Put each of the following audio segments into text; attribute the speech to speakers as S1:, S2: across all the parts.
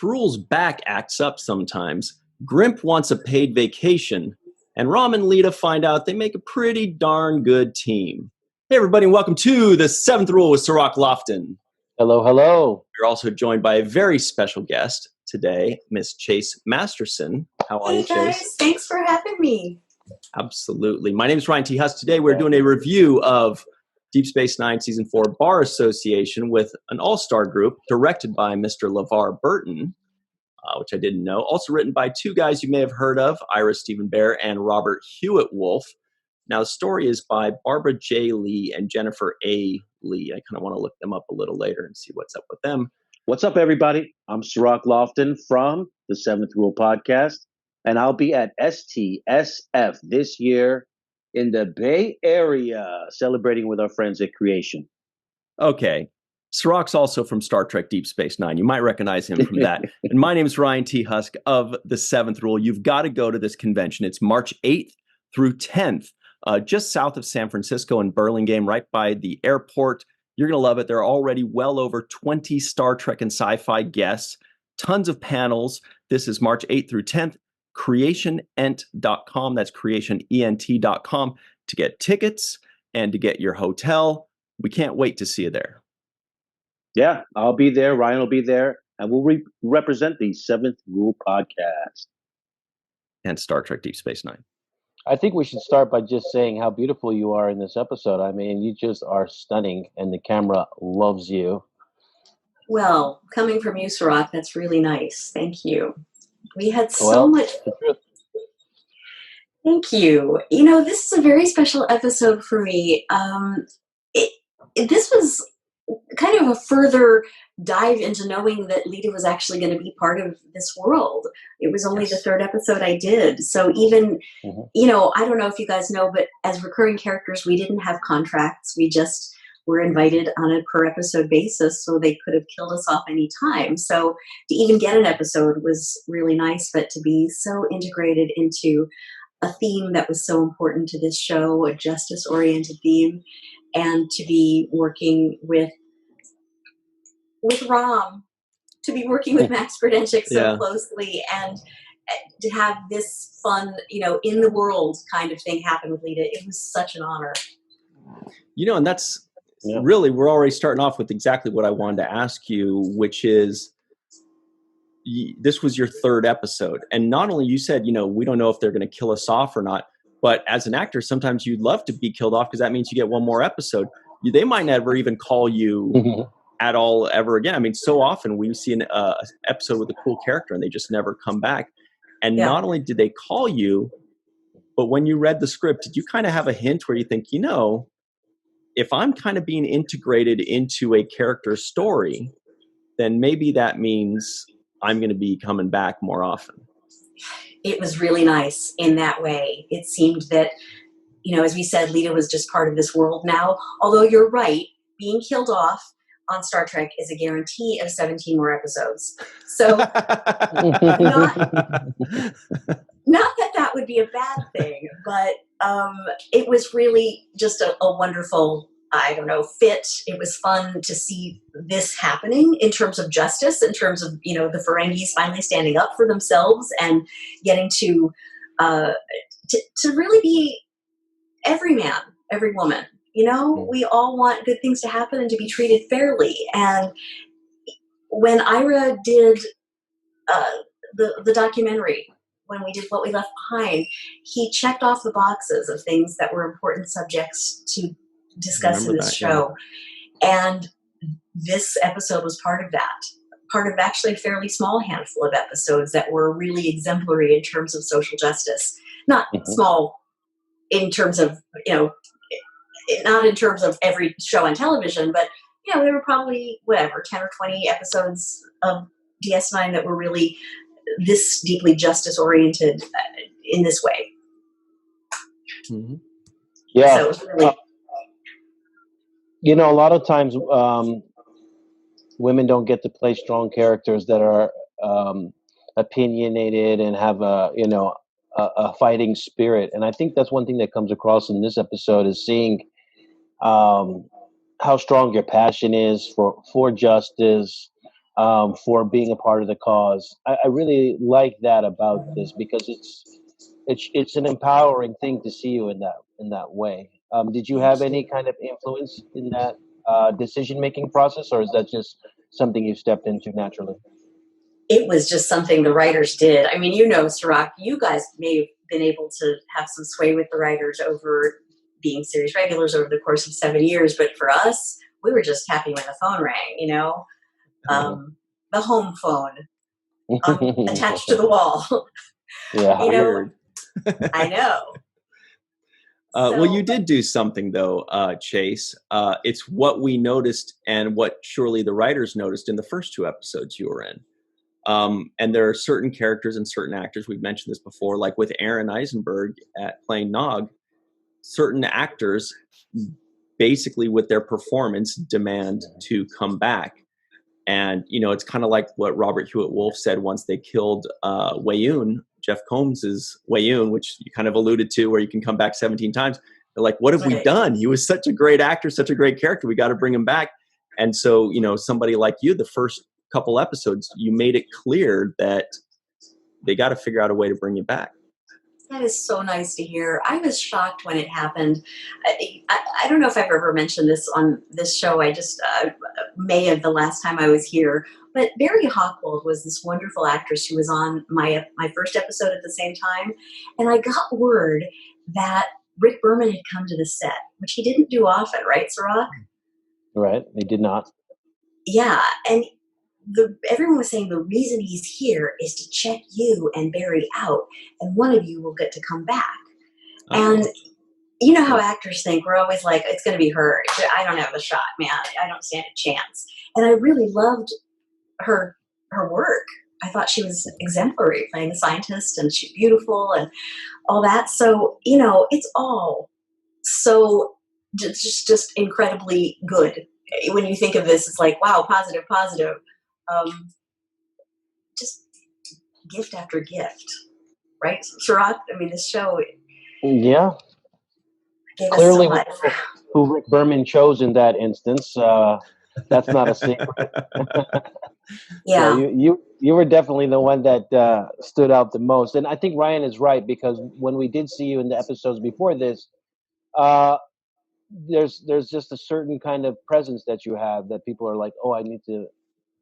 S1: Fruhl's back acts up sometimes. Grimp wants a paid vacation. And Rom and Leeta find out they make a pretty darn good team. Hey, everybody, and welcome to The Seventh Rule with Sirach Lofton.
S2: Hello, hello.
S1: We're also joined by a very special guest today, Miss Chase Masterson. How are you, Chase?
S3: Hey, guys. Thanks for having me.
S1: Absolutely. My name is Ryan T. Huss. Today, we're doing a review of Deep Space Nine Season 4 Bar Association with an all-star group directed by Mr. LeVar Burton, which I didn't know. Also written by two guys you may have heard of, Ira Stephen Bear and Robert Hewitt Wolf. Now, the story is by Barbara J. Lee and Jennifer A. Lee. I kind of want to look them up a little later and see what's up with them.
S2: What's up, everybody? I'm Sirach Lofton from the Seventh Rule podcast, and I'll be at STSF this year in the Bay Area, celebrating with our friends at Creation.
S1: Okay. Sirach's also from Star Trek Deep Space Nine. You might recognize him from that. And my name is Ryan T. Husk of the Seventh Rule. You've got to go to this convention. It's March 8th through 10th, just south of San Francisco in Burlingame, right by the airport. You're going to love it. There are already well over 20 Star Trek and sci-fi guests, tons of panels. This is March 8th through 10th. CreationEnt.com. That's CreationEnt.com to get tickets and to get your hotel. We can't wait to see you there.
S2: Yeah, I'll be there. Ryan will be there. And we'll represent the Seventh Rule podcast.
S1: And Star Trek Deep Space Nine.
S4: I think we should start by just saying how beautiful you are in this episode. I mean, you just are stunning, and the camera loves you.
S3: Well, coming from you, Sirach, that's really nice. Thank you. We had so much. Thank you. You know, this is a very special episode for me. This was kind of a further dive into knowing that Leeta was actually going to be part of this world. It was only the third episode I did. So even, you know, I don't know if you guys know, but as recurring characters, we didn't have contracts. We just were invited on a per episode basis, so they could have killed us off any time. So to even get an episode was really nice, but to be so integrated into a theme that was so important to this show, a justice-oriented theme, and to be working with Rom, to be working with Max Grodénchik so closely, and to have this fun, you know, in the world kind of thing happen with Leeta, it was such an honor.
S1: You know, and that's really, we're already starting off with exactly what I wanted to ask you, which is, this was your third episode. And not only you said, you know, we don't know if they're going to kill us off or not, but as an actor, sometimes you'd love to be killed off because that means you get one more episode. They might never even call you at all ever again. I mean, so often we see an episode with a cool character and they just never come back. And not only did they call you, but when you read the script, did you kind of have a hint where you think, you know, if I'm kind of being integrated into a character's story, then maybe that means I'm going to be coming back more often?
S3: It was really nice in that way. It seemed that, you know, as we said, Leeta was just part of this world now. Although you're right, being killed off on Star Trek is a guarantee of 17 more episodes. So not that would be a bad thing, but it was really just a wonderful, I don't know, fit. It was fun to see this happening in terms of justice, in terms of, you know, the Ferengis finally standing up for themselves and getting to really be every man, every woman. You know, we all want good things to happen and to be treated fairly. And when Ira did the documentary, when we did What We Left Behind, he checked off the boxes of things that were important subjects to discuss in this show. And this episode was part of that. Part of actually a fairly small handful of episodes that were really exemplary in terms of social justice. Not small in terms of, you know, not in terms of every show on television, but, you know, there were probably, 10 or 20 episodes of DS9 that were really this deeply justice-oriented in this way.
S4: Yeah.
S3: So it was really...
S4: you know, a lot of times women don't get to play strong characters that are opinionated and have a fighting spirit. And I think that's one thing that comes across in this episode is seeing how strong your passion is for justice, for being a part of the cause. I really like that about this because it's an empowering thing to see you in that way. Did you have any kind of influence in that decision making process, or is that just something you stepped into naturally?
S3: It was just something the writers did. I mean, Sirach, you guys may have been able to have some sway with the writers over being series regulars over the course of 7 years, but for us, we were just happy when the phone rang, the home phone attached to the wall.
S4: Yeah,
S1: weird.
S3: I know.
S1: Well, you did do something though, Chase. It's what we noticed and what surely the writers noticed in the first 2 episodes you were in. And there are certain characters and certain actors, we've mentioned this before, like with Aaron Eisenberg at playing Nog, certain actors basically with their performance demand to come back. And, it's kind of like what Robert Hewitt Wolf said once they killed Wayoon, Jeff Combs's Wayoon, which you kind of alluded to, where you can come back 17 times. They're like, what have we done? He was such a great actor, such a great character. We got to bring him back. And so, somebody like you, the first couple episodes, you made it clear that they got to figure out a way to bring you back.
S3: That is so nice to hear. I was shocked when it happened. I don't know if I've ever mentioned this on this show. I just May of the last time I was here. But Barry Hochwald was this wonderful actress who was on my first episode at the same time. And I got word that Rick Berman had come to the set, which he didn't do often, right, Sirach?
S4: Right, he did not.
S3: Yeah, and everyone was saying the reason he's here is to check you and Barry out, and one of you will get to come back. Oh. And you know how actors think, we're always like, it's going to be her. I don't have a shot, man. I don't stand a chance. And I really loved her work. I thought she was exemplary playing a scientist, and she's beautiful and all that. So, it's all so just incredibly good. When you think of this, it's like, wow, positive. Just gift after gift, right, Sirach? I mean, this show.
S4: Yeah.
S3: Gave
S4: Clearly,
S3: us so much.
S4: Who Rick Berman chose in that instance. That's not a secret.
S3: Yeah.
S4: So you were definitely the one that stood out the most, and I think Ryan is right, because when we did see you in the episodes before this, there's just a certain kind of presence that you have that people are like, oh, I need to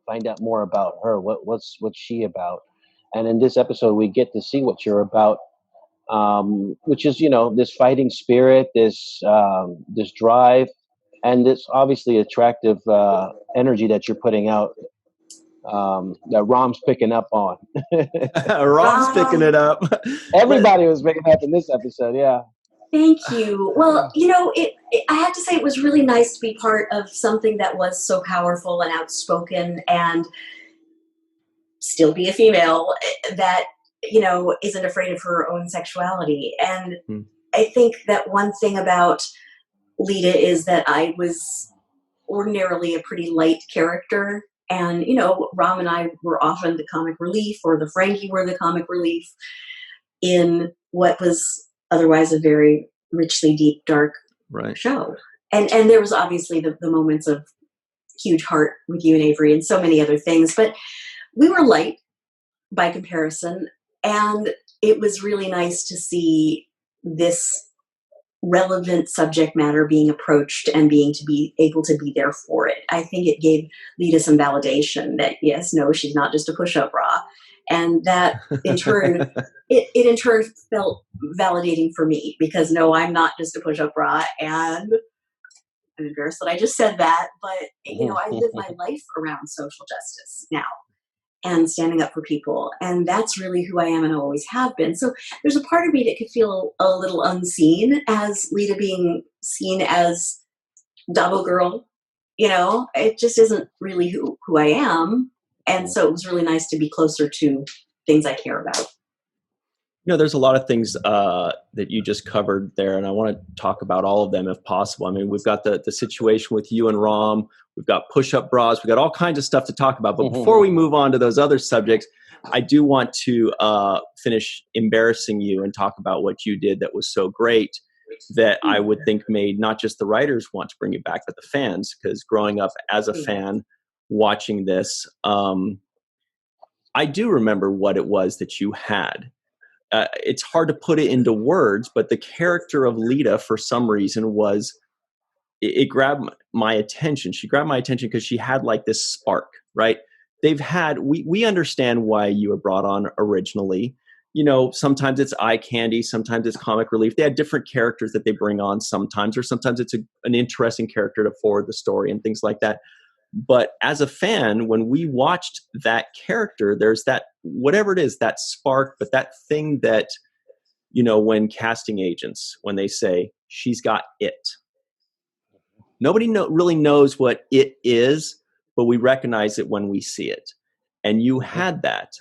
S4: find out more about her. What's she about? And in this episode, we get to see what you're about, which is this fighting spirit, this drive, and this obviously attractive energy that you're putting out. That Rom's picking up on.
S1: Rom's picking it up.
S4: Everybody was picking up in this episode. Yeah.
S3: Thank you. Well, I have to say it was really nice to be part of something that was so powerful and outspoken, and still be a female that, isn't afraid of her own sexuality. And I think that one thing about Leeta is that I was ordinarily a pretty light character. And, Rom and I were often the comic relief, or the Frankie were the comic relief in what was otherwise a very richly deep, dark show. And there was obviously the moments of huge heart with you and Avery and so many other things, but we were light by comparison. And it was really nice to see this relevant subject matter being approached and being able to be there for it. I think it gave Leeta some validation that yes, no, she's not just a push-up bra. And that in turn, it in turn felt validating for me, because no, I'm not just a push-up bra, and I'm embarrassed that I just said that, but I live my life around social justice now and standing up for people, and that's really who I am and always have been. So there's a part of me that could feel a little unseen as Leeta being seen as Dabo girl. It just isn't really who I am. And so it was really nice to be closer to things I care about.
S1: There's a lot of things that you just covered there, and I want to talk about all of them if possible. I mean, we've got the situation with you and Rom. We've got push-up bras. We've got all kinds of stuff to talk about. But before we move on to those other subjects, I do want to finish embarrassing you and talk about what you did that was so great that I would think made not just the writers want to bring you back, but the fans. Because growing up as a fan watching this. I do remember what it was that you had. It's hard to put it into words, but the character of Leeta, for some reason, it grabbed my attention. She grabbed my attention because she had like this spark, right? We understand why you were brought on originally. You know, sometimes it's eye candy, sometimes it's comic relief. They had different characters that they bring on sometimes, or sometimes it's an interesting character to forward the story and things like that. But as a fan, when we watched that character, there's that, whatever it is, that spark, but that thing that, you know, when casting agents, when they say, she's got it. Nobody really knows what it is, but we recognize it when we see it. And you had that.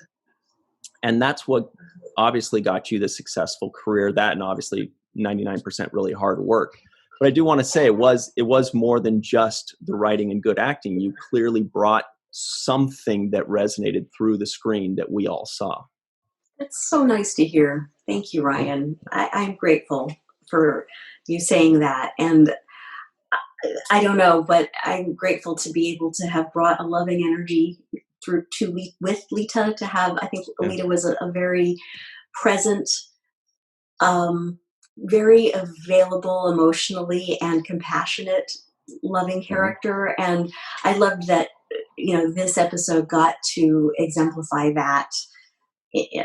S1: And that's what obviously got you the successful career, that and obviously 99% really hard work. But I do want to say it was more than just the writing and good acting. You clearly brought something that resonated through the screen that we all saw.
S3: That's so nice to hear. Thank you, Ryan. I'm grateful for you saying that. And I don't know, but I'm grateful to be able to have brought a loving energy with Leeta, to have, I think Leeta was a very present, very available emotionally and compassionate, loving character. And I loved that, you know, this episode got to exemplify that,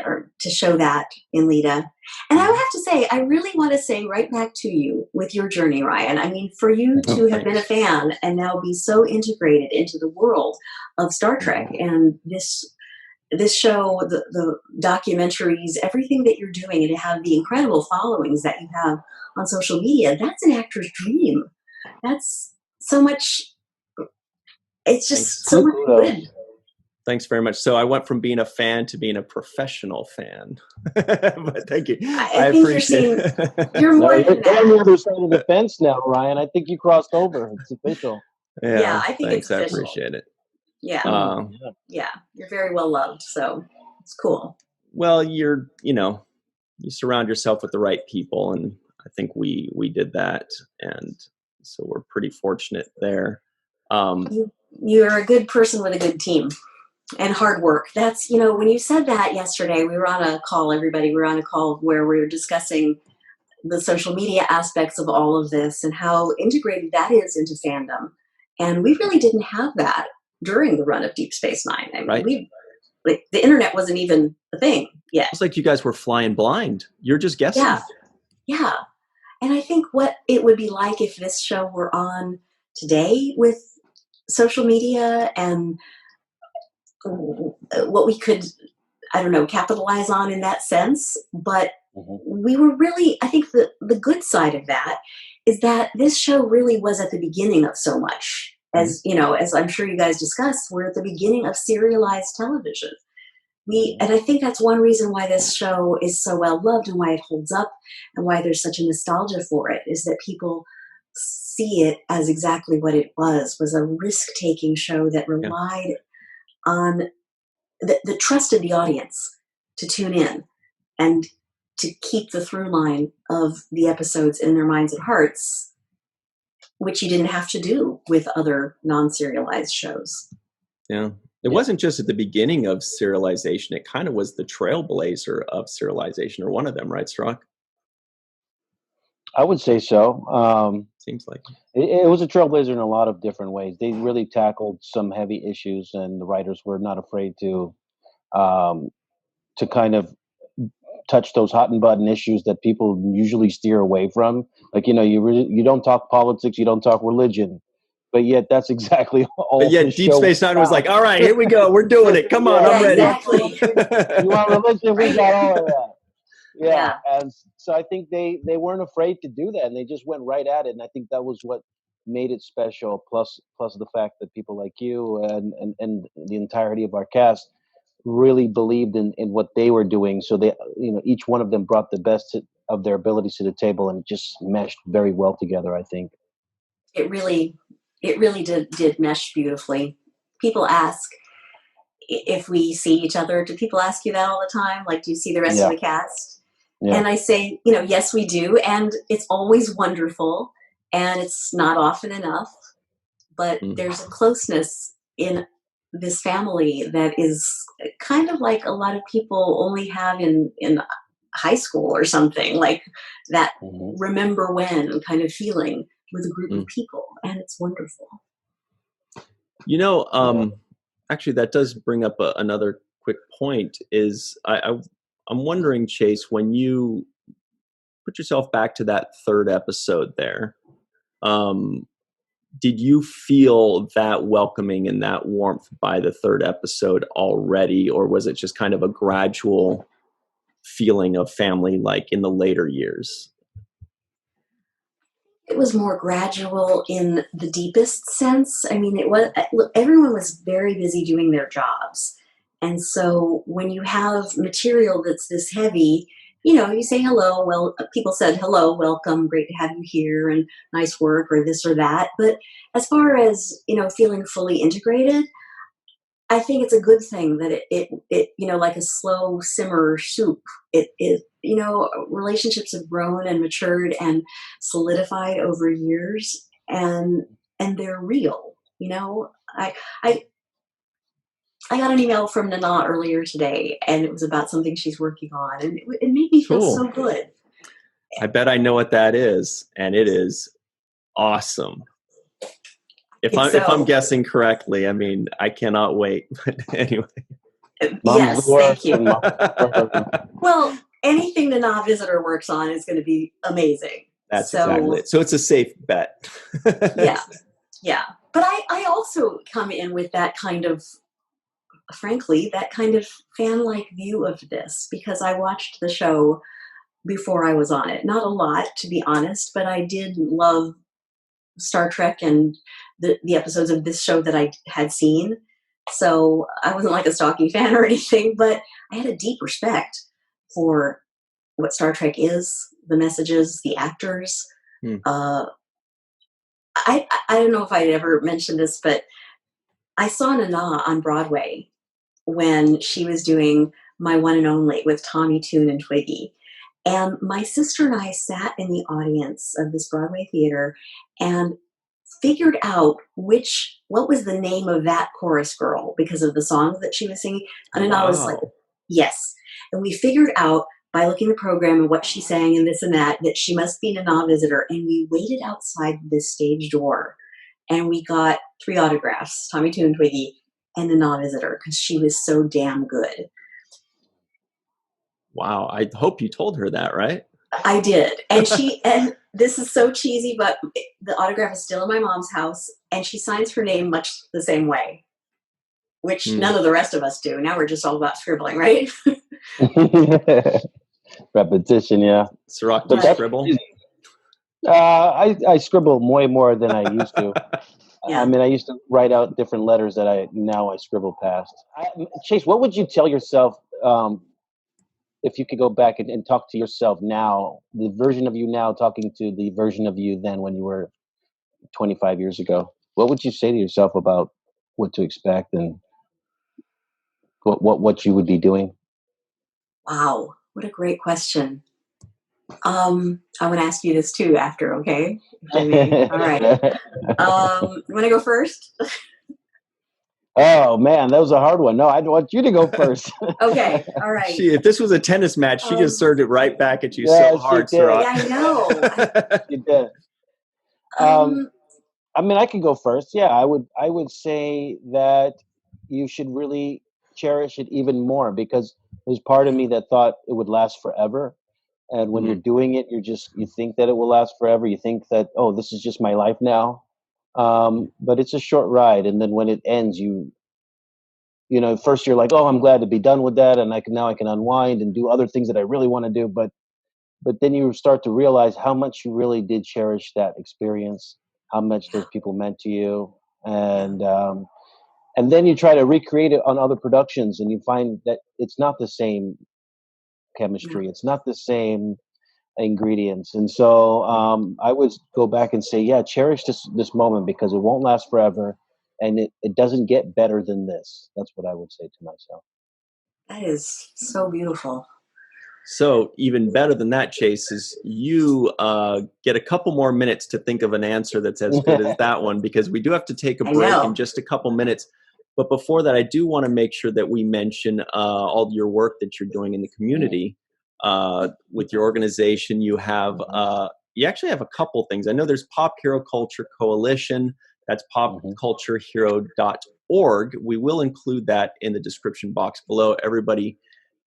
S3: or to show that in Leeta. And I would have to say, I really want to say right back to you with your journey, Ryan. I mean, for you to have been a fan and now be so integrated into the world of Star Trek and this show, the documentaries, everything that you're doing, and to have the incredible followings that you have on social media, that's an actor's dream. That's so much. It's just so much good.
S1: Thanks very much. So I went from being a fan to being a professional fan. But thank you. I appreciate it.
S3: You're more than that.
S4: You're on the other side of the fence now, Ryan. I think you crossed over. It's official.
S1: Yeah,
S3: I think
S1: thanks.
S3: it's official.
S1: I appreciate it.
S3: Yeah. Yeah. You're very well loved. So it's cool.
S1: Well, you surround yourself with the right people. And I think we did that. And so we're pretty fortunate there.
S3: You're a good person with a good team. And hard work. That's, you know, when you said that yesterday, we were on a call, everybody, we were on a call where we were discussing the social media aspects of all of this and how integrated that is into fandom. And we really didn't have that during the run of Deep Space Nine. I mean, the internet wasn't even a thing yet.
S1: It's like you guys were flying blind. You're just guessing.
S3: Yeah. And I think what it would be like if this show were on today with social media and what we could, I don't know, capitalize on in that sense. But we were really, I think the good side of that is that this show really was at the beginning of so much. As you know, as I'm sure you guys discussed, we're at the beginning of serialized television. And I think that's one reason why this show is so well loved and why it holds up and why there's such a nostalgia for it, is that people see it as exactly what it was a risk-taking show that relied on the trust of the audience to tune in and to keep the through line of the episodes in their minds and hearts, which you didn't have to do with other non-serialized shows.
S1: Yeah. It wasn't just at the beginning of serialization. It kind of was the trailblazer of serialization, or one of them, right, Strzok?
S4: I would say so.
S1: Seems like
S4: it was a trailblazer in a lot of different ways. They really tackled some heavy issues, and the writers were not afraid to kind of touch those hot and button issues that people usually steer away from. Like, you know, you don't talk politics, you don't talk religion, but yet that's exactly all.
S1: But yet Deep Space Nine was like, all right, here we go, we're doing it. Come on, I'm ready.
S3: Exactly.
S4: You want religion? We got all of that. Yeah. And so I think they weren't afraid to do that, and they just went right at it. And I think that was what made it special. Plus the fact that people like you and the entirety of our cast really believed in what they were doing. So they, you know, each one of them brought the best of their abilities to the table, and it just meshed very well together, I think.
S3: It really did mesh beautifully. People ask if we see each other. Do people ask you that all the time? Like, do you see the rest of the cast? Yeah. And I say, you know, yes, we do. And it's always wonderful. And it's not often enough. But there's a closeness in this family that is kind of like a lot of people only have in high school or something, like that remember when kind of feeling with a group of people, and it's wonderful.
S1: Actually, that does bring up another quick point. Is I'm wondering, Chase, when you put yourself back to that third episode there, did you feel that welcoming and that warmth by the third episode already, or was it just kind of a gradual feeling of family like in the later years?
S3: It was more gradual in the deepest sense. I mean, everyone was very busy doing their jobs. And so when you have material that's this heavy, you say hello. Well, people said hello, welcome, great to have you here, and nice work, or this or that. But as far as, feeling fully integrated, I think it's a good thing that it like a slow simmer soup. Relationships have grown and matured and solidified over years, and they're real. I got an email from Nana earlier today, and it was about something she's working on, and it made me feel so good.
S1: I bet I know what that is, and it is awesome. If I'm guessing correctly, I mean, I cannot wait. But anyway.
S3: Yes, thank you. Well, anything Nana Visitor works on is going to be amazing.
S1: That's exactly it. So it's a safe bet.
S3: Yeah. But I also come in with that kind of, frankly, that kind of fan-like view of this, because I watched the show before I was on it. Not a lot, to be honest, but I did love Star Trek and the episodes of this show that I had seen. So I wasn't like a stalking fan or anything, but I had a deep respect for what Star Trek is, the messages, the actors. I don't know if I'd ever mentioned this, but I saw Nana on Broadway when she was doing My One and Only with Tommy Tune and Twiggy. And my sister and I sat in the audience of this Broadway theater and figured out what was the name of that chorus girl because of the songs that she was singing. And I was like, yes. And we figured out by looking at the program and what she sang and this and that she must be Nana Visitor. And we waited outside this stage door and we got 3 autographs, Tommy Tune and Twiggy and Nana Visitor, because she was so damn good.
S1: Wow. I hope you told her that, right?
S3: I did. And and this is so cheesy, but the autograph is still in my mom's house, and she signs her name much the same way, which none of the rest of us do. Now we're just all about scribbling, right?
S4: Repetition, yeah.
S1: Sirach, do you scribble?
S4: I scribble way more than I used to.
S3: Yeah.
S4: I mean, I used to write out different letters that I scribble past. Chase, what would you tell yourself if you could go back and talk to yourself now, the version of you now talking to the version of you then when you were 25 years ago? What would you say to yourself about what to expect and what you would be doing?
S3: Wow, what a great question. I want to ask you this too after, okay? If I may. All right. You want to go first?
S4: Oh man, that was a hard one. No, I want you to go first.
S3: Okay, all right.
S1: If this was a tennis match, she just served it right back at you so hard, Sarah.
S3: Yeah, I know.
S4: You did. I mean, I could go first. Yeah, I would say that you should really cherish it even more, because there's part of me that thought it would last forever. And when you're doing it, you think that it will last forever. You think that, oh, this is just my life now. But it's a short ride. And then when it ends, first you're like, oh, I'm glad to be done with that. And I can unwind and do other things that I really want to do. But then you start to realize how much you really did cherish that experience, how much those people meant to you. And then you try to recreate it on other productions, and you find that it's not the same chemistry. It's not the same ingredients. And so I would go back and say, yeah, cherish this moment, because it won't last forever. And it doesn't get better than this. That's what I would say to myself.
S3: That is so beautiful.
S1: So even better than that, Chase, is you get a couple more minutes to think of an answer that's as good as that one, because we do have to take a break in just a couple minutes. But before that, I do want to make sure that we mention all your work that you're doing in the community with your organization. You have you actually have a couple things. I know there's Pop Hero Culture Coalition. That's popculturehero.org. We will include that in the description box below. Everybody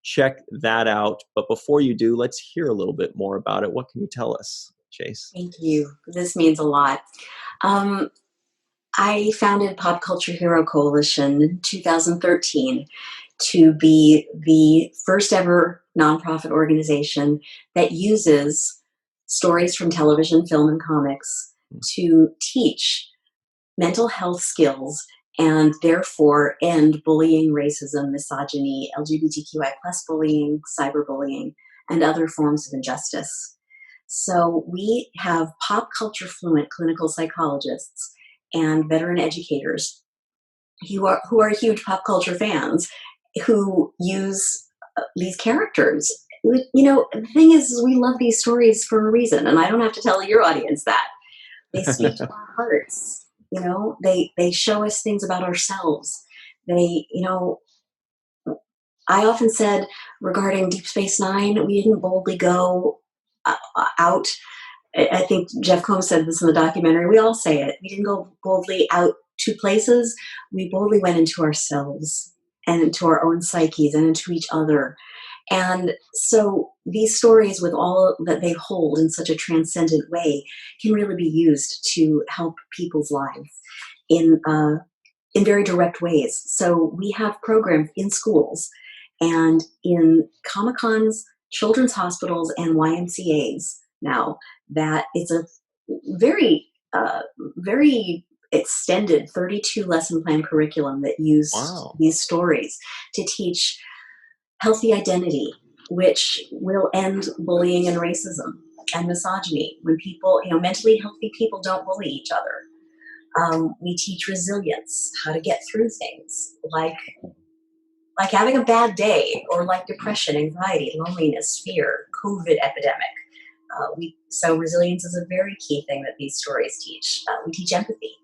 S1: check that out. But before you do, let's hear a little bit more about it. What can you tell us, Chase?
S3: Thank you. This means a lot. I founded Pop Culture Hero Coalition in 2013 to be the first ever nonprofit organization that uses stories from television, film, and comics to teach mental health skills and therefore end bullying, racism, misogyny, LGBTQI plus bullying, cyberbullying, and other forms of injustice. So we have pop culture fluent clinical psychologists and veteran educators who are huge pop culture fans who use these characters. You know, the thing is we love these stories for a reason, and I don't have to tell your audience that. They speak to our hearts. You know, they show us things about ourselves. They, you know, I often said regarding Deep Space Nine, we didn't boldly go out. I think Jeff Combs said this in the documentary. We all say it. We didn't go boldly out to places. We boldly went into ourselves and into our own psyches and into each other. And so these stories, with all that they hold in such a transcendent way, can really be used to help people's lives in very direct ways. So we have programs in schools and in Comic-Cons, children's hospitals, and YMCAs now that it's a very, very extended 32 lesson plan curriculum that use these stories to teach healthy identity, which will end bullying and racism and misogyny. When people, you know, mentally healthy people don't bully each other. We teach resilience, how to get through things like having a bad day, or like depression, anxiety, loneliness, fear, COVID epidemic. So resilience is a very key thing that these stories teach. We teach empathy,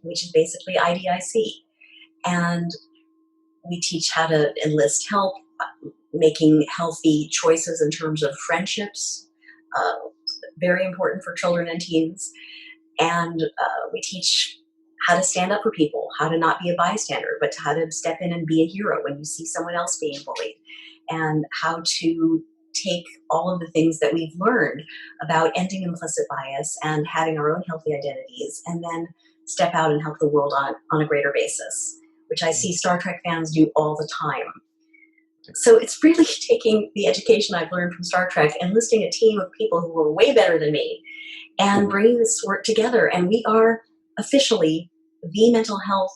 S3: which is basically IDIC. And we teach how to enlist help, making healthy choices in terms of friendships, very important for children and teens. And we teach how to stand up for people, how to not be a bystander, but how to step in and be a hero when you see someone else being bullied, and how to take all of the things that we've learned about ending implicit bias and having our own healthy identities, and then step out and help the world on a greater basis, which I see Star Trek fans do all the time. So it's really taking the education I've learned from Star Trek, enlisting a team of people who are way better than me, and bringing this work together. And we are officially the mental health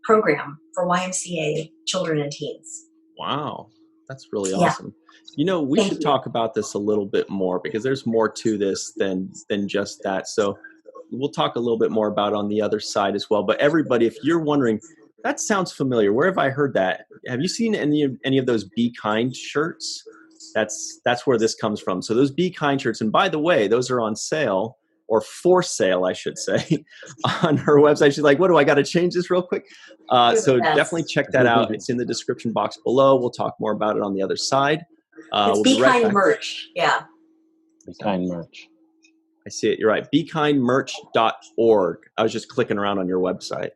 S3: program for YMCA children and teens.
S1: Wow, that's really awesome. You know, we should talk about this a little bit more, because there's more to this than just that. So we'll talk a little bit more about it on the other side as well. But everybody, if you're wondering, that sounds familiar, where have I heard that? Have you seen any of those Be Kind shirts? That's where this comes from. So those Be Kind shirts, and by the way, those are on sale, or for sale, I should say, on her website. She's like, what do I got to change this real quick? So definitely check that out. It's in the description box below. We'll talk more about it on the other side.
S3: It's Be Kind merch. Yeah.
S4: Be Kind merch.
S1: I see it. You're right. BeKindMerch.org. I was just clicking around on your website.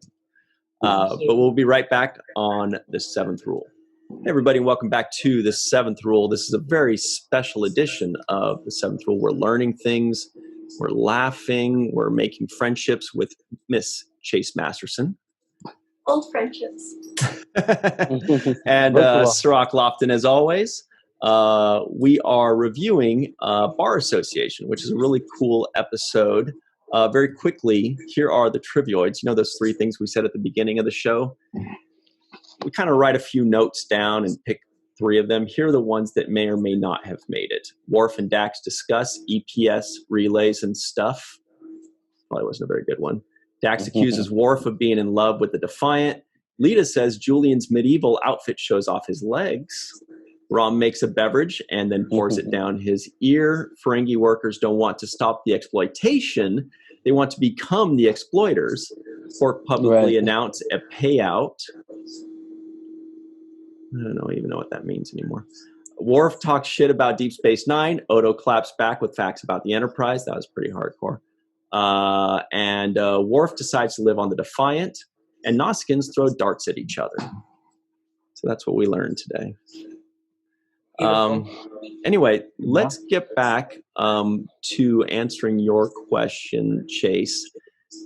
S1: But we'll be right back on the 7th Rule. Hey everybody, welcome back to the 7th Rule. This is a very special edition of the 7th Rule. We're learning things, we're laughing, we're making friendships with Miss Chase Masterson.
S3: Old friendships.
S1: And Sirach Lofton, as always. We are reviewing Bar Association, which is a really cool episode. Very quickly, here are the trivioids. You know those 3 things we said at the beginning of the show? We kind of write a few notes down and pick 3 of them. Here are the ones that may or may not have made it. Worf and Dax discuss EPS, relays, and stuff. Probably wasn't a very good one. Dax accuses Worf of being in love with the Defiant. Leeta says Julian's medieval outfit shows off his legs. Rom makes a beverage and then pours it down his ear. Ferengi workers don't want to stop the exploitation. They want to become the exploiters. Quark publicly announced a payout. I don't even know what that means anymore. Worf talks shit about Deep Space Nine. Odo claps back with facts about the Enterprise. That was pretty hardcore. And Worf decides to live on the Defiant. And Noskins throw darts at each other. So that's what we learned today. Anyway, let's get back to answering your question, Chase,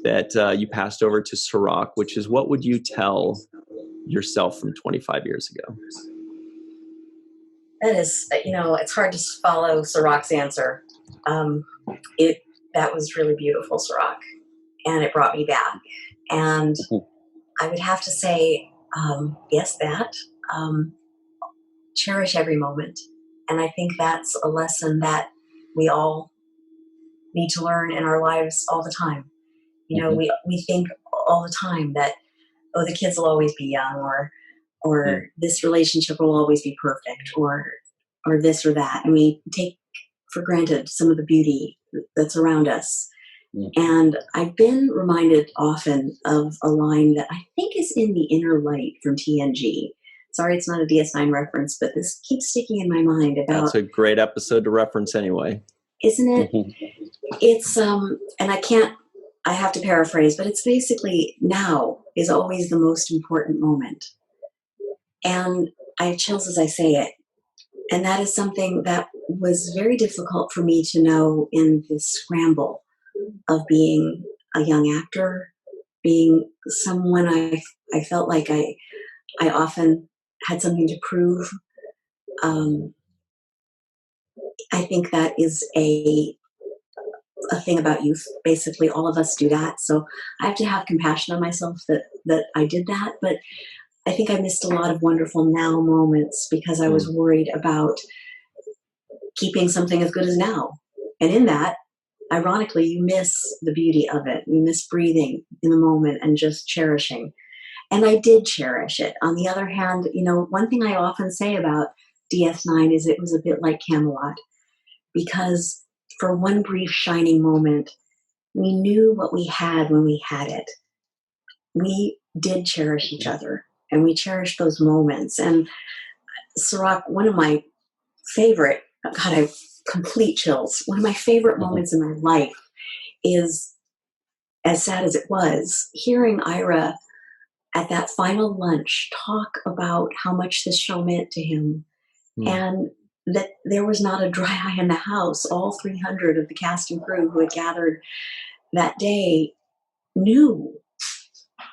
S1: that you passed over to Sirach, which is, what would you tell yourself from 25 years ago?
S3: That is, it's hard to follow Sirach's answer. That was really beautiful, Sirach, and it brought me back. And I would have to say, yes, that. Cherish every moment. And I think that's a lesson that we all need to learn in our lives all the time. We think all the time that, the kids will always be young, or this relationship will always be perfect, or this or that. And we take for granted some of the beauty that's around us. And I've been reminded often of a line that I think is in The Inner Light from TNG. Sorry, it's not a DS9 reference, but this keeps sticking in my mind about...
S1: That's a great episode to reference anyway.
S3: Isn't it? It's, and I have to paraphrase, but it's basically, now is always the most important moment. And I have chills as I say it. And that is something that was very difficult for me to know in this scramble of being a young actor, being someone I felt like I often had something to prove. I think that is a thing about youth. Basically, all of us do that. So I have to have compassion on myself that I did that. But I think I missed a lot of wonderful now moments because I was worried about keeping something as good as now. And in that, ironically, you miss the beauty of it. You miss breathing in the moment and just cherishing. And I did cherish it. On the other hand, one thing I often say about DS9 is it was a bit like Camelot, because for one brief shining moment, we knew what we had when we had it. We did cherish each other, and we cherished those moments. And Sirach, one of my favorite, God, I have complete chills. One of my favorite moments in my life is, as sad as it was, hearing Ira at that final lunch talk about how much this show meant to him, and that there was not a dry eye in the house. All 300 of the cast and crew who had gathered that day knew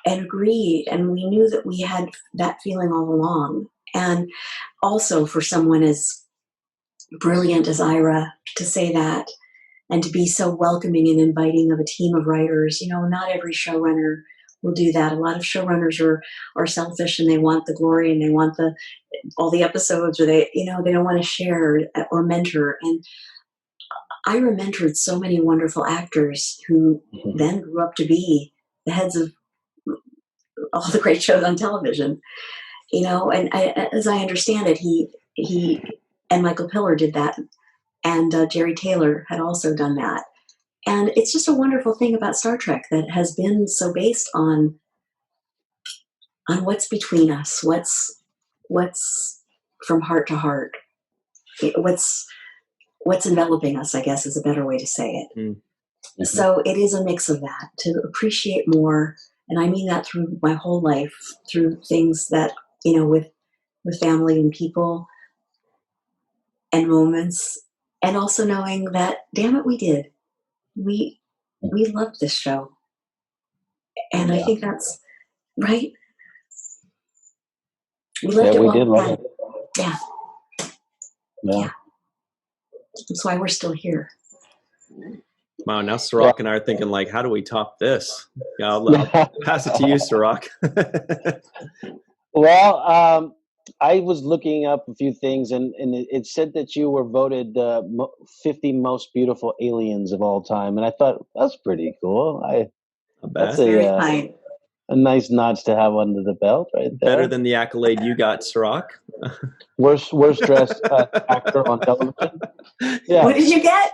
S3: and agreed, and we knew that we had that feeling all along. And also for someone as brilliant as Ira to say that, and to be so welcoming and inviting of a team of writers. Not every showrunner will do that. A lot of showrunners are selfish, and they want the glory, and they want all the episodes, or they don't want to share or mentor. And Ira mentored so many wonderful actors who then grew up to be the heads of all the great shows on television. And as I understand it, he and Michael Piller did that, and Jerry Taylor had also done that. And it's just a wonderful thing about Star Trek that has been so based on what's between us, what's from heart to heart, what's enveloping us, I guess is a better way to say it. So it is a mix of that, to appreciate more. And I mean that through my whole life, through things that, with family and people and moments, and also knowing that, damn it, we did. We loved this show. And I think that's right. We loved it.
S4: We did love it.
S3: Yeah. That's why we're still here.
S1: Wow, now Sirach and I are thinking, like, how do we top this? I'll pass it to you, Sirach.
S4: Well, I was looking up a few things, and it said that you were voted 50 most beautiful aliens of all time, and I thought that's pretty cool. That's a nice notch to have under the belt, right there.
S1: Better than the accolade you got, Sirach.
S4: Worst dressed actor on television.
S3: Yeah. What did you get?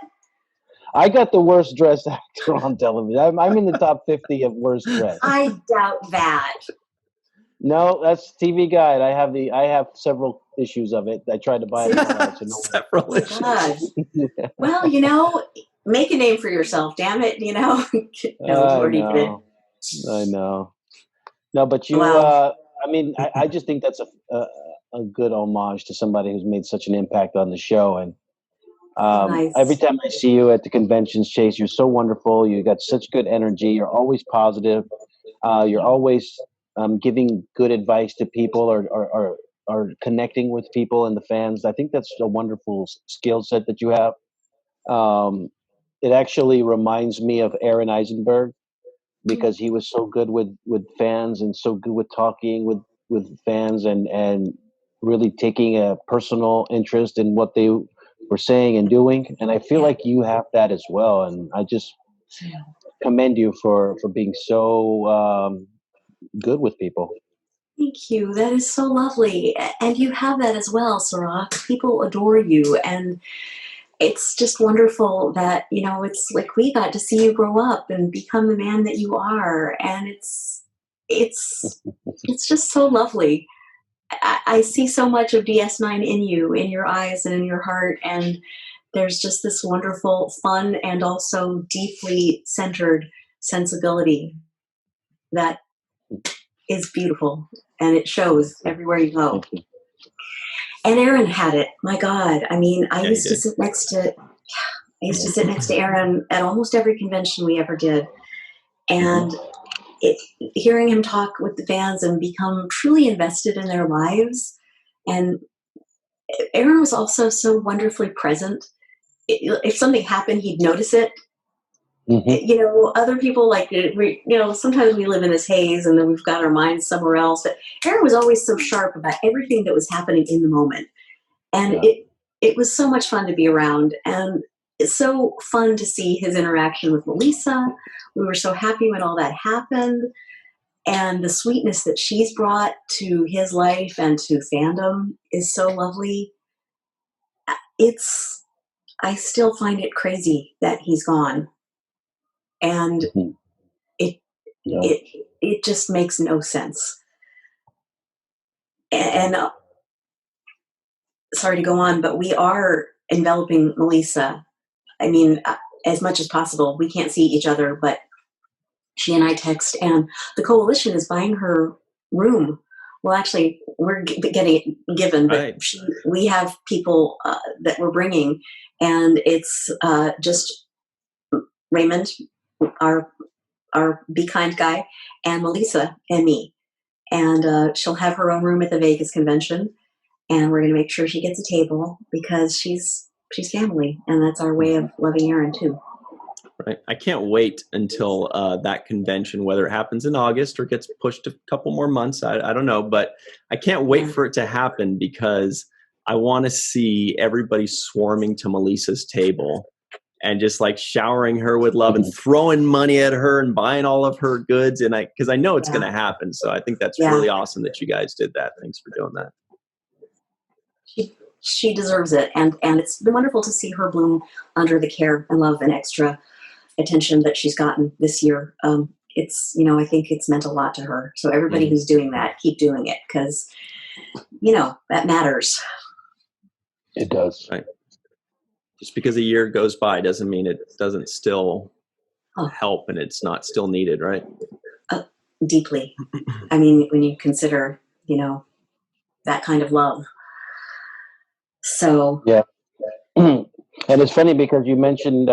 S4: I got the worst dressed actor on television. I'm in the top 50 of worst dressed.
S3: I doubt that.
S4: No, that's TV Guide. I have several issues of it. I tried to buy it online. So
S1: Several
S3: Oh my
S1: issues.
S3: God. Well, make a name for yourself. Damn it, No, Lordy did it.
S4: I know. No, but you.
S3: Wow.
S4: I just think that's a good homage to somebody who's made such an impact on the show. And
S3: Nice.
S4: every time I see you at the conventions, Chase, you're so wonderful. You got such good energy. You're always positive. You're always giving good advice to people, or connecting with people and the fans. I think that's a wonderful skill set that you have. It actually reminds me of Aaron Eisenberg, because he was so good with fans and so good with talking with fans, and really taking a personal interest in what they were saying and doing. And I feel like you have that as well. And I just commend you for being so good with people.
S3: Thank you. That is so lovely. And you have that as well, Sirach. People adore you. And it's just wonderful that, it's like we got to see you grow up and become the man that you are. And it's just so lovely. I see so much of DS9 in you, in your eyes and in your heart. And there's just this wonderful, fun, and also deeply centered sensibility that is beautiful. And it shows everywhere you go. And Aaron had it. My God. I used to sit next to Aaron at almost every convention we ever did. And hearing him talk with the fans and become truly invested in their lives. And Aaron was also so wonderfully present. If something happened, he'd notice it. Other people, sometimes we live in this haze and then we've got our minds somewhere else. But Aaron was always so sharp about everything that was happening in the moment. And it was so much fun to be around. And it's so fun to see his interaction with Melissa. We were so happy when all that happened. And the sweetness that she's brought to his life and to fandom is so lovely. I still find it crazy that he's gone. And it just makes no sense. And sorry to go on, but we are enveloping Melissa. As much as possible. We can't see each other, but she and I text, and the coalition is buying her room. Well, actually, we're getting it given, but
S1: right.
S3: We have people that we're bringing, and it's just Raymond, our Be Kind guy, and Melissa and me. And she'll have her own room at the Vegas convention, and we're going to make sure she gets a table because she's family, and that's our way of loving Aaron too.
S1: Right. I can't wait until that convention, whether it happens in August or gets pushed a couple more months. I don't know, but I can't wait for it to happen because I want to see everybody swarming to Melissa's table and just like showering her with love and throwing money at her and buying all of her goods. And because I know it's going to happen. So I think that's really awesome that you guys did that. Thanks for doing that.
S3: She deserves it. And it's been wonderful to see her bloom under the care and love and extra attention that she's gotten this year. It's, I think it's meant a lot to her. So everybody who's doing that, keep doing it because, that matters.
S4: It does.
S1: Right. Just because a year goes by doesn't mean it doesn't still help and it's not still needed, right?
S3: Deeply. When you consider, that kind of love. So.
S4: Yeah. And it's funny because you mentioned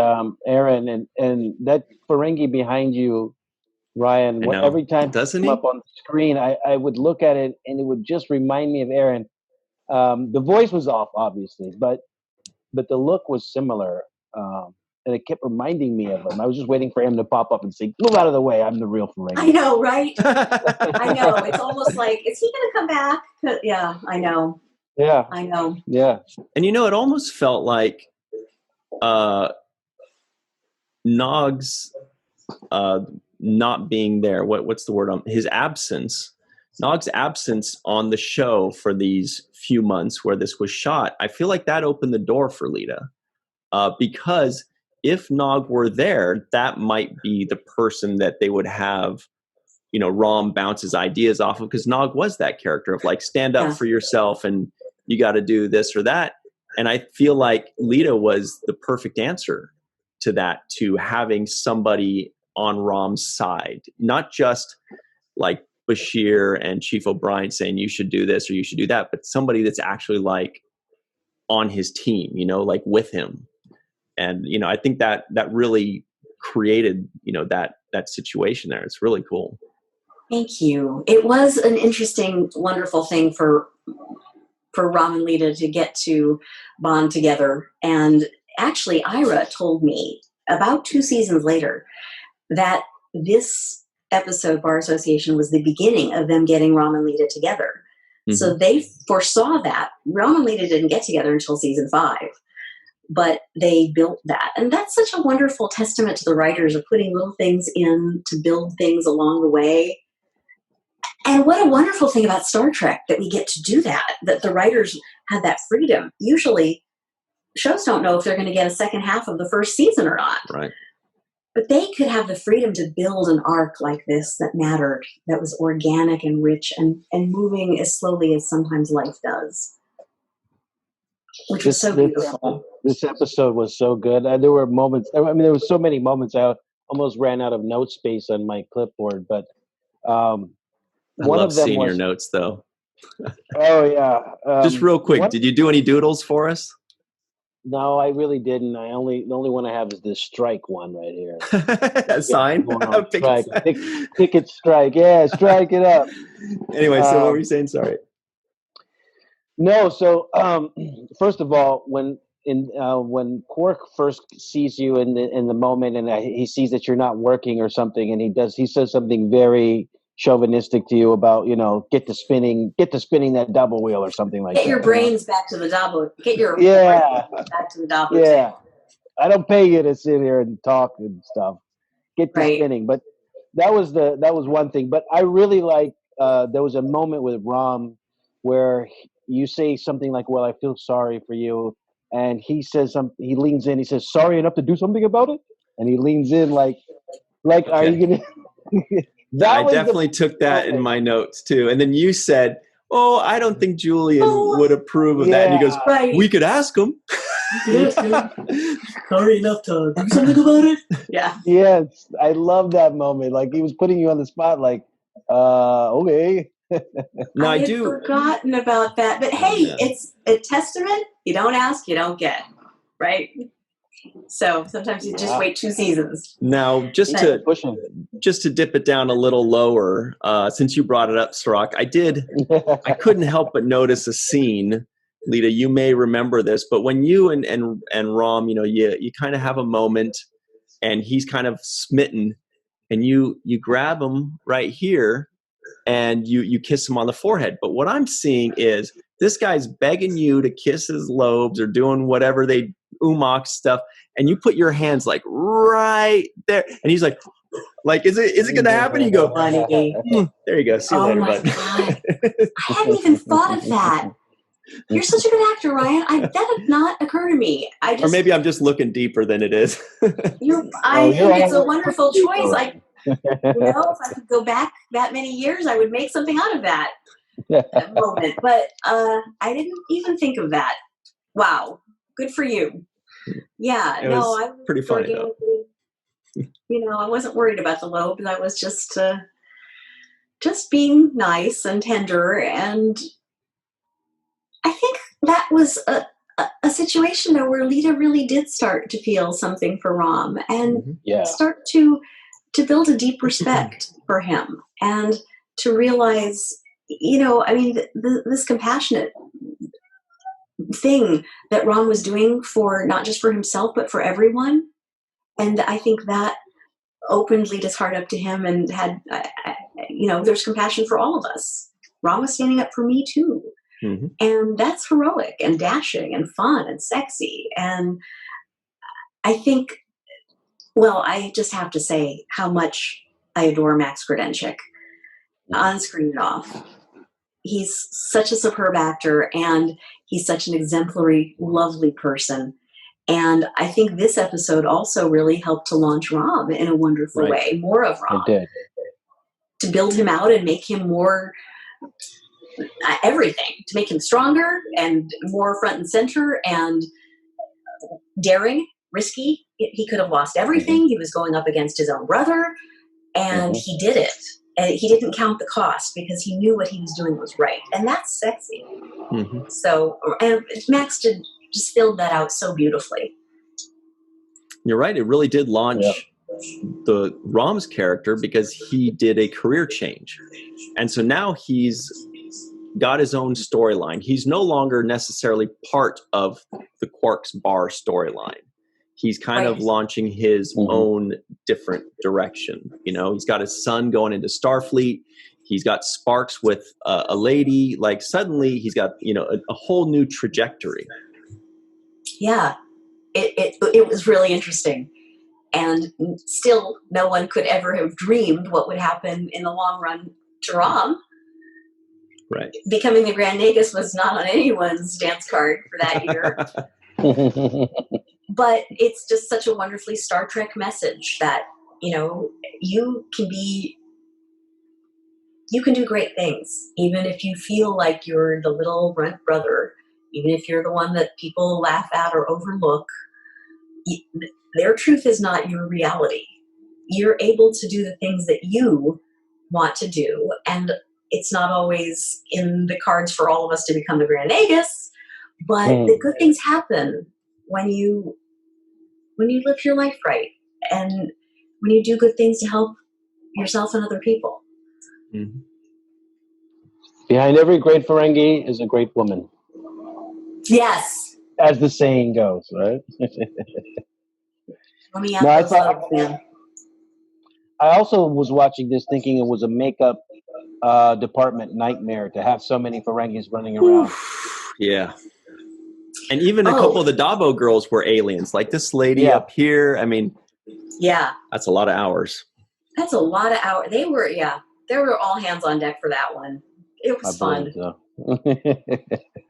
S4: Aaron and that Ferengi behind you, Ryan. Every time it came up on the screen, I would look at it and it would just remind me of Aaron. The voice was off, obviously, but the look was similar, and it kept reminding me of him. I was just waiting for him to pop up and say, "Move out of the way! I'm the real Ferengi."
S3: I know, right? I know. It's almost like, is he going to come back? Yeah, I know.
S4: Yeah,
S3: I know.
S4: Yeah,
S1: and it almost felt like Nog's not being there. What's the word? His absence. Nog's absence on the show for these few months where this was shot. I feel like that opened the door for Leeta because if Nog were there, that might be the person that they would have, Rom bounces ideas off of, because Nog was that character of like, stand up for yourself and you got to do this or that. And I feel like Leeta was the perfect answer to that, to having somebody on Rom's side, not just like Bashir and Chief O'Brien saying you should do this or you should do that, but somebody that's actually like on his team, like with him. And, I think that really created, that situation there. It's really cool.
S3: Thank you. It was an interesting, wonderful thing for Rom and Leeta to get to bond together. And actually, Ira told me about 2 seasons later that this episode, Bar Association, was the beginning of them getting Rom and Leeta together. Mm-hmm. So they foresaw that. Rom and Leeta didn't get together until season 5, but they built that. And that's such a wonderful testament to the writers of putting little things in to build things along the way. And what a wonderful thing about Star Trek that we get to do that the writers had that freedom. Usually shows don't know if they're going to get a second half of the first season or not.
S1: Right.
S3: But they could have the freedom to build an arc like this that mattered, that was organic and rich and moving as slowly as sometimes life does. Which was so beautiful.
S4: This episode was so good. There were moments, there were so many moments I almost ran out of note space on my clipboard, but
S1: I love seeing your notes, though.
S4: Oh, yeah.
S1: Just real quick, did you do any doodles for us?
S4: No, I really didn't. The only one I have is this strike one right here.
S1: A sign?
S4: Picket strike. Yeah, strike it up.
S1: Anyway, so what were you saying? Sorry.
S4: No, so first of all, when Quark first sees you in the moment, and he sees that you're not working or something, and he says something very chauvinistic to you about, get to spinning that double wheel or something like that.
S3: Get your brains back to the double. Get your back to the double.
S4: Yeah, I don't pay you to sit here and talk and stuff. Get to spinning. But that was one thing. But I really like there was a moment with Rom where you say something like, "Well, I feel sorry for you," and he says something. He leans in. He says, "Sorry enough to do something about it," and he leans in like, okay. Are you gonna?
S1: I definitely took that in my notes too. And then you said, "Oh, I don't think Julian would approve of that." And he goes, "We could ask him."
S3: Sorry enough to do something about it. Yeah.
S4: Yes, I love that moment. Like he was putting you on the spot. Like, okay.
S1: No,
S3: I had forgotten about that. But hey, it's a testament. You don't ask, you don't get. Right? So sometimes you just wait 2 seasons.
S1: Now, just to dip it down a little lower, since you brought it up, Sirach, I couldn't help but notice a scene. Leeta, you may remember this, but when you and Rom, you kind of have a moment, and he's kind of smitten, and you grab him right here, and you kiss him on the forehead. But what I'm seeing is this guy's begging you to kiss his lobes or doing whatever they umok stuff, and you put your hands like right there, and he's like, is it gonna happen? You go, there you go. See you later, bud.
S3: God. I hadn't even thought of that. You're such a good actor, Ryan. That did not occur to me.
S1: Or maybe I'm just looking deeper than it is.
S3: I think it's a wonderful choice. If I could go back that many years, I would make something out of that moment. But I didn't even think of that. Wow. Good for you. Yeah.
S1: I was pretty funny though.
S3: I wasn't worried about the lobes. I was just being nice and tender. And I think that was a situation though where Leeta really did start to feel something for Rom and start to build a deep respect for him and to realize, this compassionate thing that Rom was doing for not just for himself, but for everyone. And I think that opened Leeta's heart up to him and had, there's compassion for all of us. Rom was standing up for me too. Mm-hmm. And that's heroic and dashing and fun and sexy. And I think, I just have to say how much I adore Max Grodenchik on screen and off. He's such a superb actor and he's such an exemplary, lovely person. And I think this episode also really helped to launch Rom in a wonderful way, more of Rom.
S4: It did.
S3: To build him out and make him more everything, to make him stronger and more front and center and daring, risky. He could have lost everything. He was going up against his own brother, and he did it. And he didn't count the cost because he knew what he was doing was right. And that's sexy. So, and Max just filled that out so beautifully.
S1: You're right. It really did launch the Rom's character because he did a career change. And so now he's got his own storyline. He's no longer necessarily part of the Quark's Bar storyline. He's kind of launching his own different direction. You know, he's got his son going into Starfleet. He's got sparks with a lady. Like suddenly he's got, you know, a whole new trajectory.
S3: Yeah, it was really interesting. And still no one could ever have dreamed what would happen in the long run to Rom.
S1: Right.
S3: Becoming the Grand Nagus was not on anyone's dance card for that year. But it's just such a wonderfully Star Trek message that, you know, you can do great things, even if you feel like you're the little runt brother, even if you're the one that people laugh at or overlook. Their truth is not your reality. You're able to do the things that you want to do, and it's not always in the cards for all of us to become the Grand Nagus, but the good things happen when you live your life right, and when you do good things to help yourself and other people.
S4: Behind every great Ferengi is a great woman.
S3: Yes.
S4: As the saying goes, right? I also was watching this thinking it was a makeup department nightmare to have so many Ferengis running around.
S1: Yeah. And even a couple of the Dabo girls were aliens. Like this lady up here. I mean, that's a lot of hours.
S3: That's a lot of hours. They were all hands on deck for that one. It was fun.
S4: So.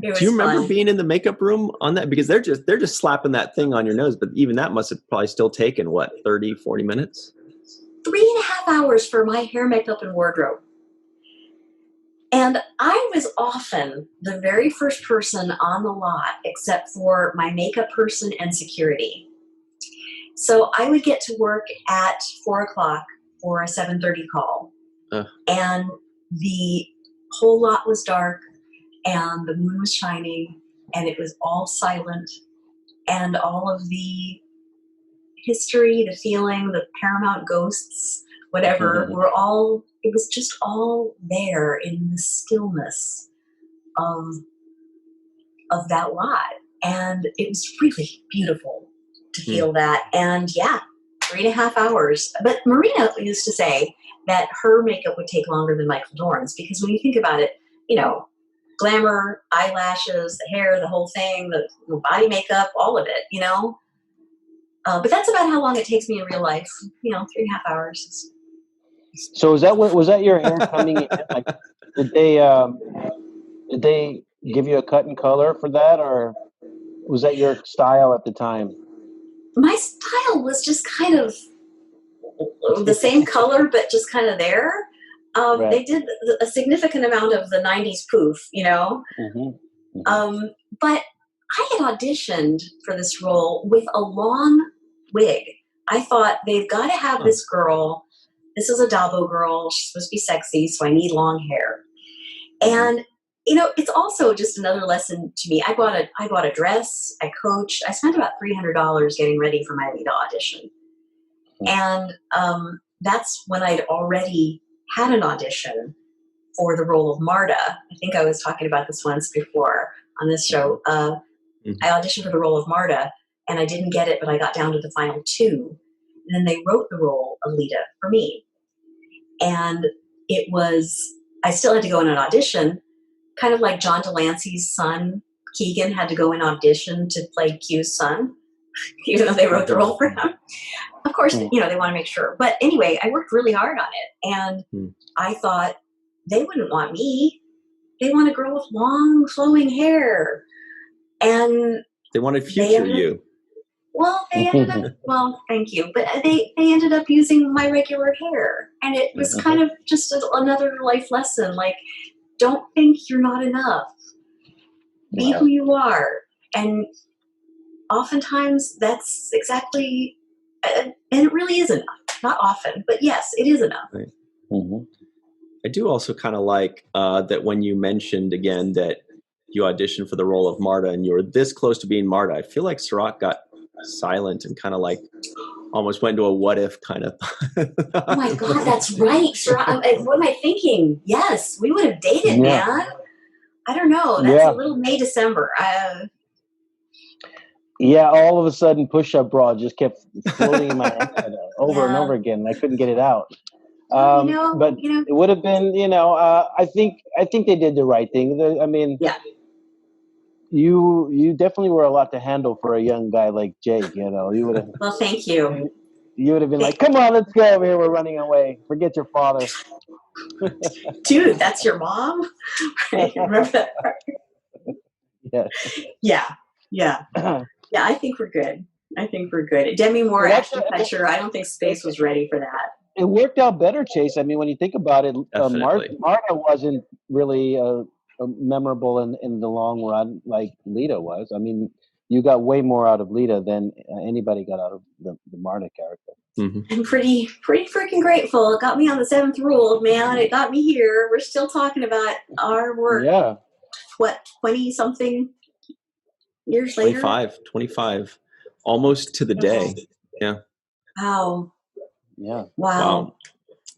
S1: Do you remember being in the makeup room on that? Because they're just slapping that thing on your nose, but even that must have probably still taken, 30, 40 minutes?
S3: 3.5 hours for my hair, makeup, and wardrobe. And I was often the very first person on the lot, except for my makeup person and security. So I would get to work at 4:00 for a 7:30 call. And the whole lot was dark, and the moon was shining, and it was all silent, and all of the history, the feeling, the Paramount ghosts, whatever, it was just all there in the stillness of that lot. And it was really beautiful to feel that. And 3.5 hours. But Marina used to say that her makeup would take longer than Michael Dorn's, because when you think about it, you know, glamour, eyelashes, the hair, the whole thing, the body makeup, all of it, you know. But that's about how long it takes me in real life. You know, 3.5 hours.
S4: So was that your hair coming in? Like, did they give you a cut and color for that, or was that your style at the time?
S3: My style was just kind of the same color, but just kind of there. They did a significant amount of the 90s poof, you know. But I had auditioned for this role with a long wig. I thought, they've got to have this girl. This is a Dabo girl. She's supposed to be sexy, so I need long hair. And, you know, it's also just another lesson to me. I bought a dress. I coached. I spent about $300 getting ready for my Leeta audition. And that's when I'd already had an audition for the role of Marta. I think I was talking about this once before on this show. I auditioned for the role of Marta, and I didn't get it, but I got down to the final 2. And then they wrote the role of Leeta for me. And I still had to go in an audition, kind of like John Delancey's son, Keegan, had to go in audition to play Q's son, even though they wrote the role for him. Of course, you know, they want to make sure. But anyway, I worked really hard on it. And I thought, they wouldn't want me. They want a girl with long, flowing hair. And
S1: they wanted future you.
S3: Well, they ended up, well, thank you. But they ended up using my regular hair. And it was kind of just another life lesson. Like, don't think you're not enough. Be who you are. And oftentimes that's exactly, and it really is enough. Not often, but yes, it is enough.
S1: Right. I do also kind of like that when you mentioned again that you auditioned for the role of Marta and you were this close to being Marta. I feel like Sirach got silent and kind of like almost went into a what if kind of.
S3: Oh my God, that's right. Sirach, what am I thinking? Yes, we would have dated, man. I don't know. That's a little May, December.
S4: Yeah, all of a sudden, push-up bra just kept floating in my head over and over again. I couldn't get it out. But it would have been, I think they did the right thing. I mean, you definitely were a lot to handle for a young guy like Jake. You would have.
S3: Well, thank you.
S4: You would have been like, "Come on, let's go over here. We're running away. Forget your father."
S3: Dude, that's your mom? I remember that part. Yeah. Yeah, I think we're good. Demi Moore, Ashton Kutcher, I don't think space was ready for that.
S4: It worked out better, Chase. I mean, when you think about it, Marta wasn't really memorable in the long run like Leeta was. I mean, you got way more out of Leeta than anybody got out of the Marta character.
S3: I'm pretty freaking grateful. It got me on the 7th rule, man. It got me here. We're still talking about our work.
S4: Yeah.
S3: What, 20-something years later?
S1: 25, almost to the day. Yeah.
S3: Wow.
S4: Yeah.
S3: Wow.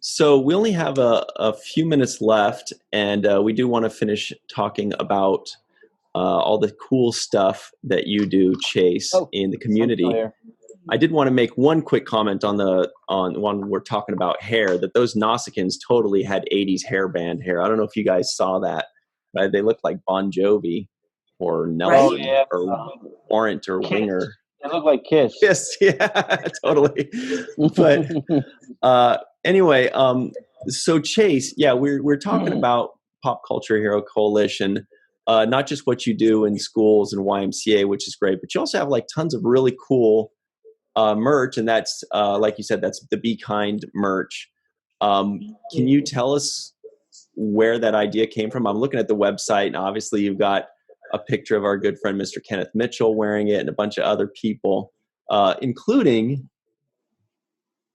S1: So we only have a few minutes left, and we do want to finish talking about all the cool stuff that you do, Chase, in the community. I did want to make one quick comment on when we're talking about hair, that those Nausicaans totally had 80s hairband hair. I don't know if you guys saw that. Right? They looked like Bon Jovi or Nelson or Warrant or Winger.
S4: They look like Kiss.
S1: Kiss, yeah, totally. But anyway, so Chase, we're talking about Pop Culture Hero Coalition, not just what you do in schools and YMCA, which is great, but you also have like tons of really cool merch, and that's like you said, that's the Be Kind merch. Can you tell us where that idea came from? I'm looking at the website, and obviously you've got a picture of our good friend Mr. Kenneth Mitchell wearing it, and a bunch of other people, including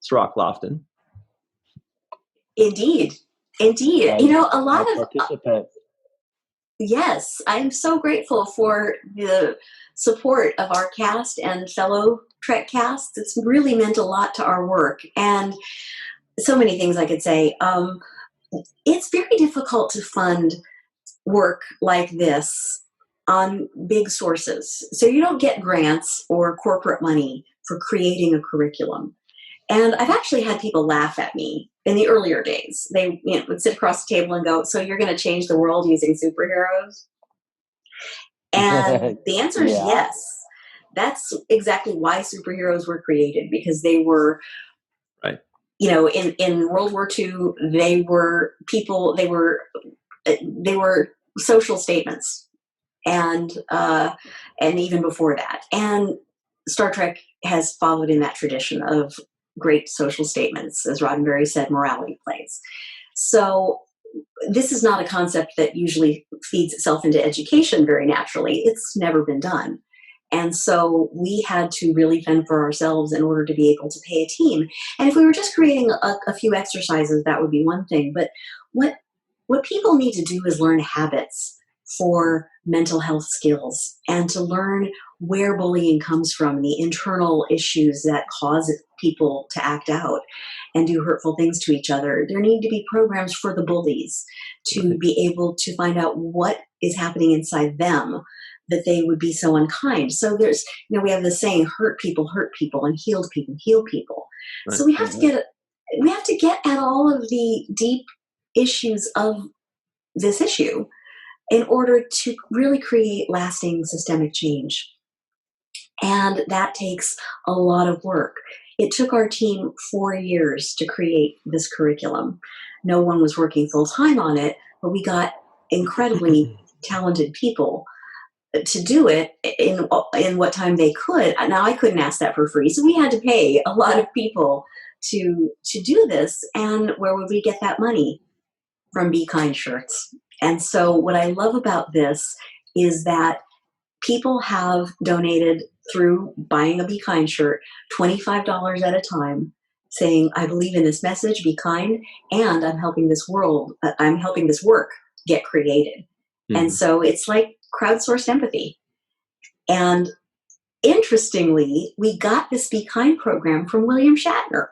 S1: Sirach Lofton.
S3: Indeed. A lot of
S4: participant.
S3: Yes, I'm so grateful for the support of our cast and fellow Trek casts. It's really meant a lot to our work, and so many things I could say. It's very difficult to fund work like this on big sources. So you don't get grants or corporate money for creating a curriculum. And I've actually had people laugh at me in the earlier days. They would sit across the table and go, "So you're going to change the world using superheroes?" And the answer is yes. That's exactly why superheroes were created, because they were, in World War II, they were people, they were social statements. And even before that. And Star Trek has followed in that tradition of great social statements. As Roddenberry said, morality plays. So this is not a concept that usually feeds itself into education very naturally. It's never been done. And so we had to really fend for ourselves in order to be able to pay a team. And if we were just creating a few exercises, that would be one thing. But what people need to do is learn habits for mental health skills, and to learn where bullying comes from, the internal issues that cause people to act out and do hurtful things to each other. There need to be programs for the bullies to be able to find out what is happening inside them that they would be so unkind. So there's, we have this saying, hurt people, and healed people, heal people. Right. So we have to get at all of the deep issues of this issue in order to really create lasting systemic change. And that takes a lot of work. It took our team 4 years to create this curriculum. No one was working full time on it, but we got incredibly talented people to do it in what time they could. Now I couldn't ask that for free, so we had to pay a lot of people to do this. And where would we get that money? From Be Kind shirts. And so what I love about this is that people have donated through buying a Be Kind shirt, $25 at a time, saying, I believe in this message, be kind, and I'm helping this work get created. Mm-hmm. And so it's like crowdsourced empathy. And interestingly, we got this Be Kind program from William Shatner.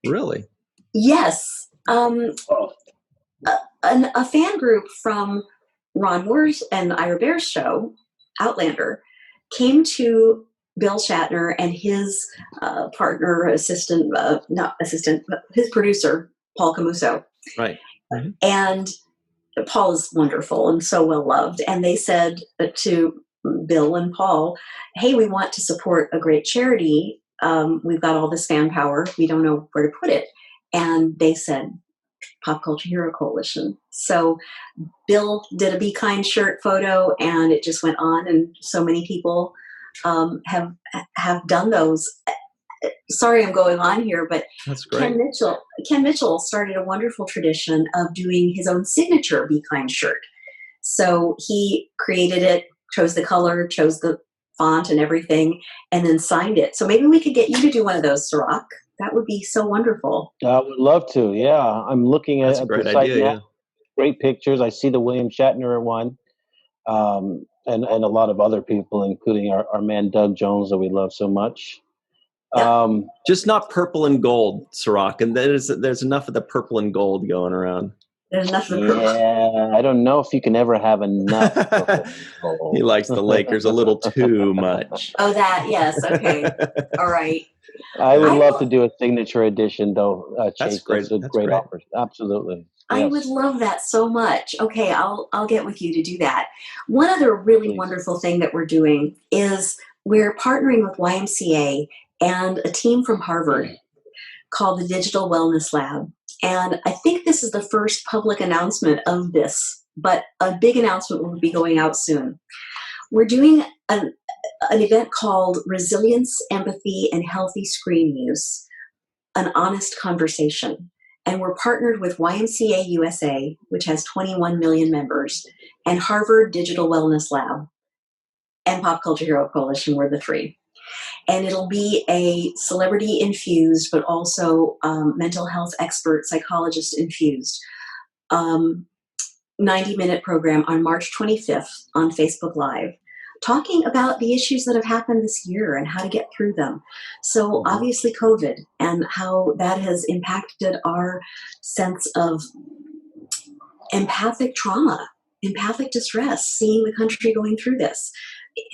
S1: Really?
S3: Yes. A fan group from Ron Moore's and Ira Bear's show, Outlander, came to Bill Shatner and his his producer, Paul Camuso.
S1: Right. Mm-hmm.
S3: And Paul is wonderful and so well loved. And they said to Bill and Paul, hey, we want to support a great charity. We've got all this fan power. We don't know where to put it. And they said, Pop Culture Hero Coalition. So Bill did a Be Kind shirt photo, and it just went on, and so many people have done those. Sorry, I'm going on here, but
S1: that's great.
S3: Ken Mitchell started a wonderful tradition of doing his own signature Be Kind shirt. So he created it, chose the color, chose the font and everything, and then signed it. So maybe we could get you to do one of those, Sirach. That would be so wonderful.
S4: I would love to. Yeah, I'm looking at the site now. Yeah. Great pictures. I see the William Shatner one, and a lot of other people, including our man Doug Jones that we love so much.
S3: Yeah.
S1: Just not purple and gold, Sirach, and there's enough of the purple and gold going around.
S3: There's enough of the purple.
S4: Yeah, I don't know if you can ever have enough.
S1: He likes the Lakers a little too much.
S3: Oh, that, yes. Okay. All right.
S4: I would love to do a signature edition, though.
S1: That's great.
S4: That's a great offer. Absolutely.
S3: I would love that so much. Okay, I'll get with you to do that. One other really wonderful thing that we're doing is we're partnering with YMCA and a team from Harvard called the Digital Wellness Lab. And I think this is the first public announcement of this, but a big announcement will be going out soon. We're doing an event called Resilience, Empathy, and Healthy Screen Use, an honest conversation. And we're partnered with YMCA USA, which has 21 million members, and Harvard Digital Wellness Lab, and Pop Culture Hero Coalition were the three. And it'll be a celebrity-infused, but also mental health expert, psychologist-infused 90-minute program on March 25th on Facebook Live, talking about the issues that have happened this year and how to get through them. So obviously COVID and how that has impacted our sense of empathic trauma, empathic distress, seeing the country going through this,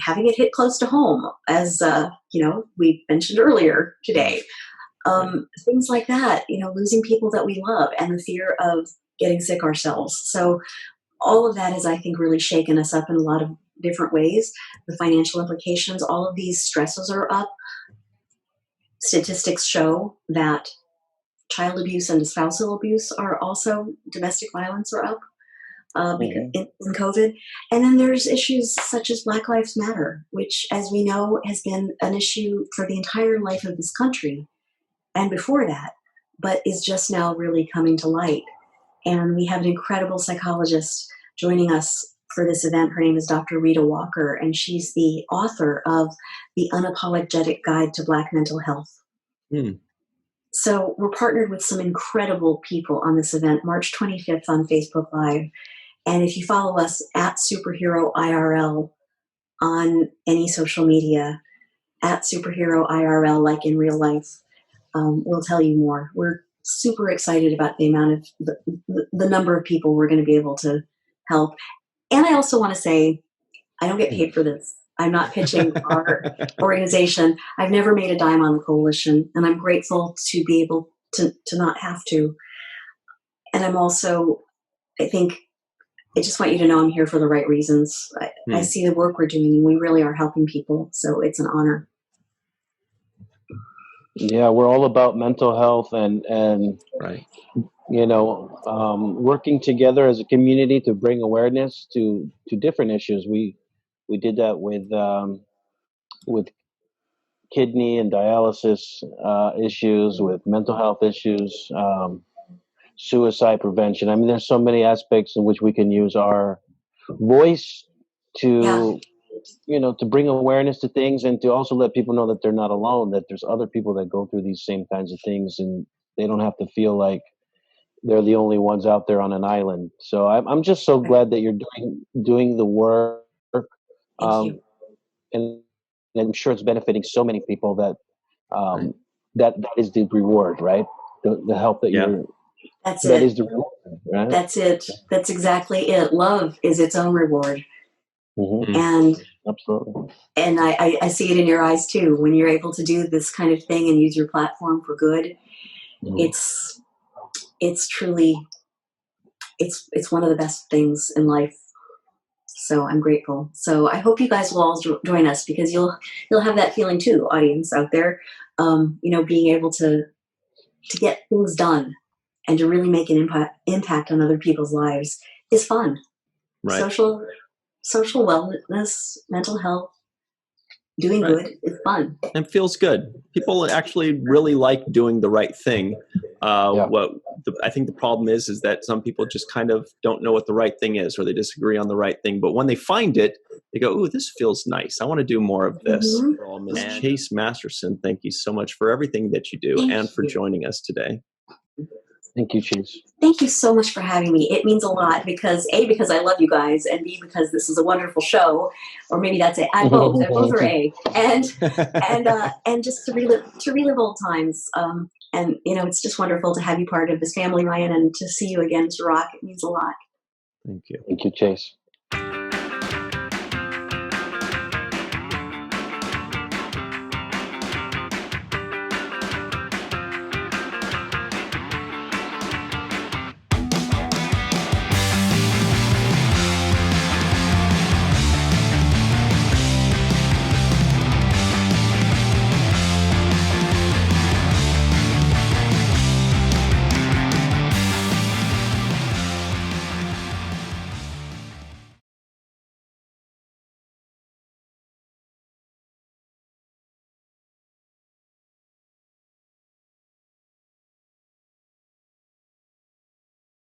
S3: having it hit close to home, as we mentioned earlier today. Things like that, losing people that we love and the fear of getting sick ourselves. So all of that has, I think, really shaken us up in a lot of different ways. The financial implications, all of these stresses are up. Statistics show that child abuse and spousal abuse are also, domestic violence are up in COVID. And then there's issues such as Black Lives Matter, which, as we know, has been an issue for the entire life of this country and before that, but is just now really coming to light. And we have an incredible psychologist joining us for this event. Her name is Dr. Rita Walker, and she's the author of The Unapologetic Guide to Black Mental Health. So we're partnered with some incredible people on this event, March 25th on Facebook Live. And if you follow us at Superhero IRL on any social media, at Superhero IRL, like in real life, we'll tell you more. We're super excited about the amount of the number of people we're going to be able to help. And I also want to say, I don't get paid for this. I'm not pitching our organization. I've never made a dime on the coalition, and I'm grateful to be able to not have to. And I'm also, I just want you to know I'm here for the right reasons. I see the work we're doing, and we really are helping people. So it's an honor.
S4: Yeah, we're all about mental health and
S1: right.
S4: Working together as a community to bring awareness to different issues. We We did that with kidney and dialysis issues, with mental health issues, suicide prevention. I mean, there's so many aspects in which we can use our voice to, to bring awareness to things, and to also let people know that they're not alone, that there's other people that go through these same kinds of things, and they don't have to feel like they're the only ones out there on an island. So I'm just so glad that you're doing the work.
S3: Thank you.
S4: And I'm sure it's benefiting so many people that that is the reward, right? The help that
S3: That's
S4: that
S3: it.
S4: is the reward, right?
S3: That's it. That's exactly it. Love is its own reward.
S4: Mm-hmm.
S3: And
S4: Absolutely.
S3: And I see it in your eyes too. When you're able to do this kind of thing and use your platform for good, it's truly, it's one of the best things in life. So I'm grateful. So I hope you guys will all join us, because you'll have that feeling too, audience out there. Being able to get things done and to really make an impact on other people's lives is fun.
S1: Right.
S3: Social wellness, mental health, doing good is fun.
S1: And feels good. People actually really like doing the right thing. I think the problem is that some people just kind of don't know what the right thing is, or they disagree on the right thing. But when they find it, they go, "Ooh, this feels nice. I want to do more of this." Ms. Chase Masterson, thank you so much for everything that you do and for joining us today.
S4: Thank you, Chase.
S3: Thank you so much for having me. It means a lot, because A, because I love you guys, and B, because this is a wonderful show, or maybe that's it. I both are A, and just to relive old times. And it's just wonderful to have you part of this family, Ryan, and to see you again, Sirach. It means a lot.
S1: Thank you.
S4: Thank you, Chase.